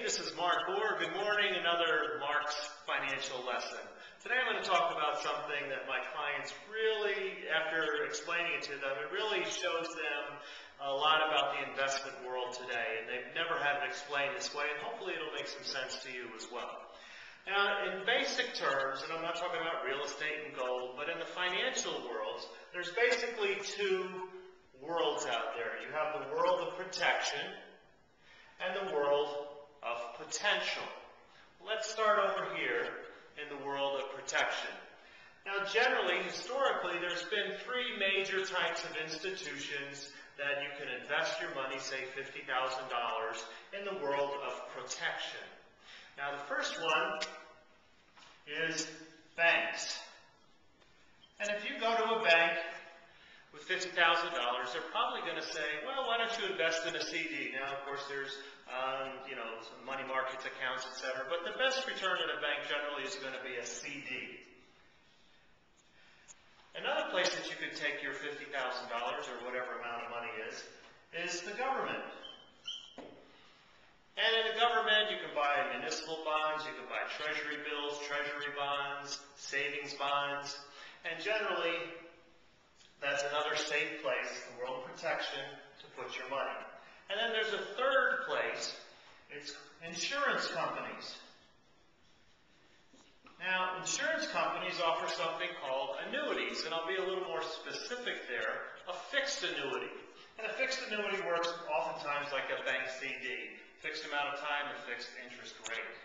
This is Mark Orr. Good morning, another Mark's Financial Lesson. Today I'm going to talk about something that my clients really, after explaining it to them, it really shows them a lot about the investment world today, and they've never had it explained this way, and hopefully it'll make some sense to you as well. Now, in basic terms, and I'm not talking about real estate and gold, but in the financial world, there's basically two worlds out there. You have the world of protection and the world of potential. Let's start over here in the world of protection. Now, generally, historically, there's been three major types of institutions that you can invest your money, say $50,000, in the world of protection. Now, the first one is banks. And if you go to a bank with $50,000, they're probably going to say, well, why don't you invest in a CD? Now, of course, there's some money markets accounts, etc. But the best return at a bank generally is going to be a CD. Another place that you could take your $50,000 or whatever amount of money is the government. And in the government, you can buy municipal bonds, you can buy treasury bills, treasury bonds, savings bonds, and generally, that's another safe place, the world of protection, to put your money. And then there's a third place, it's insurance companies. Now, insurance companies offer something called annuities, and I'll be a little more specific there, a fixed annuity. And a fixed annuity works oftentimes like a bank CD, fixed amount of time, a fixed interest rate.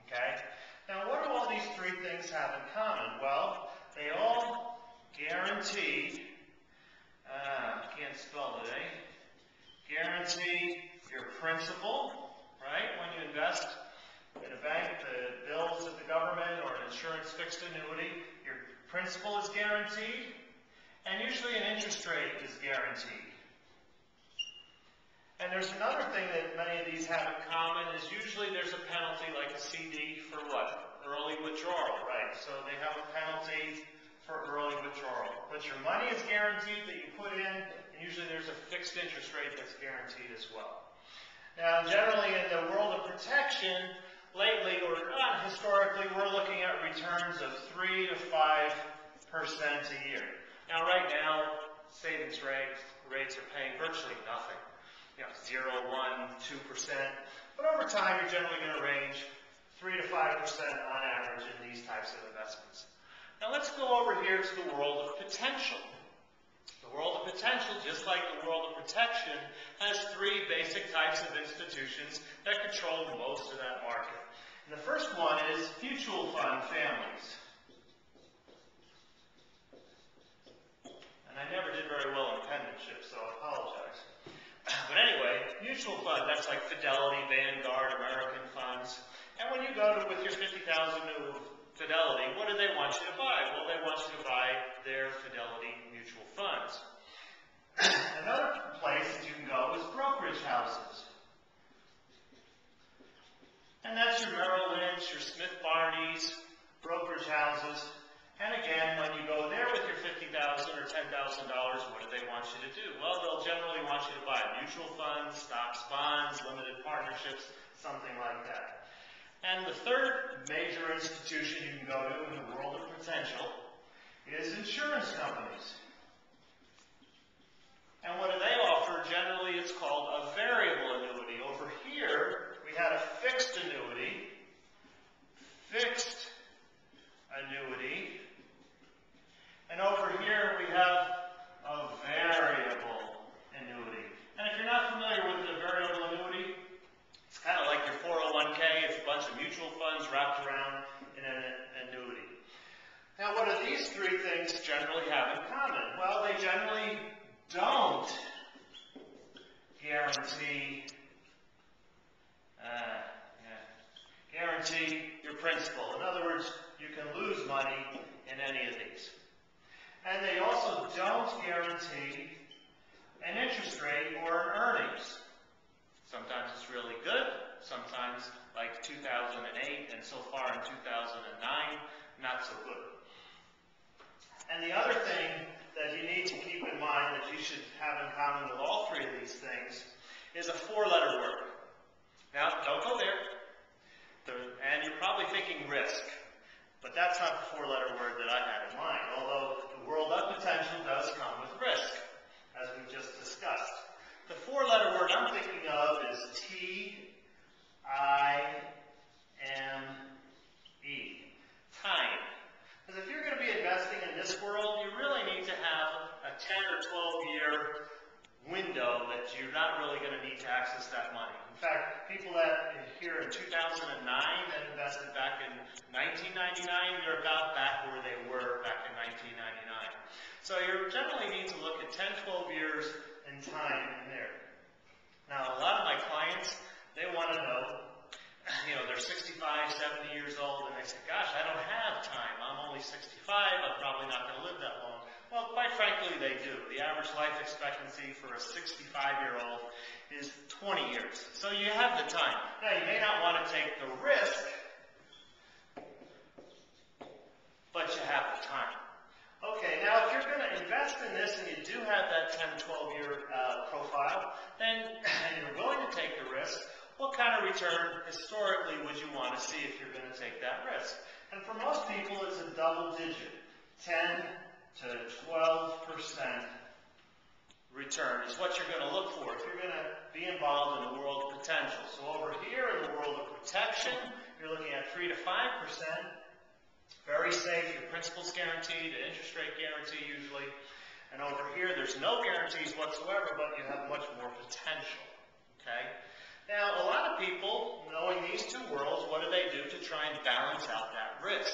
Okay? Now, what do all these three things have in common? Well, they all guarantee, can't spell today, guarantee your principal, right? When you invest in a bank, the bills of the government or an insurance fixed annuity, your principal is guaranteed, and usually an interest rate is guaranteed. And there's another thing that many of these have in common is usually there's a penalty like a CD for what? Early withdrawal, right? So they have a penalty for early withdrawal. But your money is guaranteed that you put in, and usually there's a fixed interest rate that's guaranteed as well. Now, generally in the world of protection, lately or not historically, we're looking at returns of 3 to 5% a year. Now, right now, savings rates are paying virtually nothing. 0, 1, 2%. But over time, you're generally going to range 3 to 5% on average in these types of investments. Now let's go over here to the world of potential. The world of potential, just like the world of protection, has three basic types of institutions that control most of that market. And the first one is mutual fund families. And I never did very well in penmanship, so I apologize. But anyway, mutual fund, that's like Fidelity, Vanguard, American funds. And when you go with your $50,000 to Fidelity, what do they want you to buy? Well, they want you to buy their Fidelity mutual funds. Another place that you can go is brokerage houses. And that's your Merrill Lynch, your Smith Barney's, brokerage houses. And again, when you go there with your $50,000 or $10,000, what do they want you to do? Well, they'll generally want you to buy mutual funds, stocks, bonds, limited partnerships, something like that. And the third major institution you can go to in the world of potential is insurance companies. And what do they offer? Generally, it's called a variable annuity. Over here, we had a fixed annuity, and over here we have a variable annuity. And if you're not familiar with the variable annuity, it's kind of like your 401k. It's a bunch of mutual funds wrapped around in an annuity. Now, what do these three things generally have in common? Well, they generally don't guarantee your principal. In other words, you can lose money in any of these. And they also don't guarantee an interest rate or an earnings. Sometimes it's really good, sometimes like 2008 and so far in 2009, not so good. And the other thing that you need to keep in mind that you should have in common with all three of these things is a four-letter word. Now, don't go there. life expectancy for a 65-year-old is 20 years. So you have the time. Now, you may not want to take the risk, but you have the time. Okay, now if you're going to invest in this and you do have that 10, 12-year profile, then you're willing to take the risk, what kind of return historically would you want to see if you're going to take that risk? And for most people, it's a double digit, 10 to 12% return is what you're going to look for if you're going to be involved in the world of potential. So over here in the world of protection, you're looking at 3 to 5%. Very safe, your principal's guaranteed, an interest rate guarantee usually. And over here, there's no guarantees whatsoever, but you have much more potential. Okay? Now, a lot of people, knowing these two worlds, what do they do to try and balance out that risk?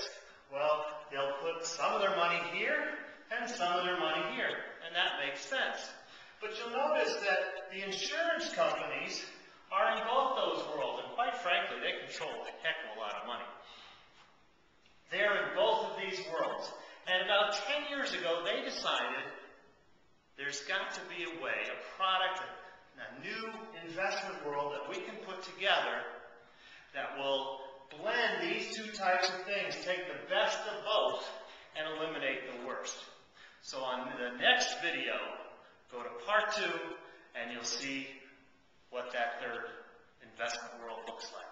Well, they'll put some of their money here and some of their money here, and that makes sense. But you'll notice that the insurance companies are in both those worlds, and quite frankly, they control a heck of a lot of money. They're in both of these worlds. And about 10 years ago, they decided there's got to be a way, a product, a new investment world that we can put together that will blend these two types of things, take the best of both, and eliminate the worst. So on the next video, go to part 2, and you'll see what that third investment world looks like.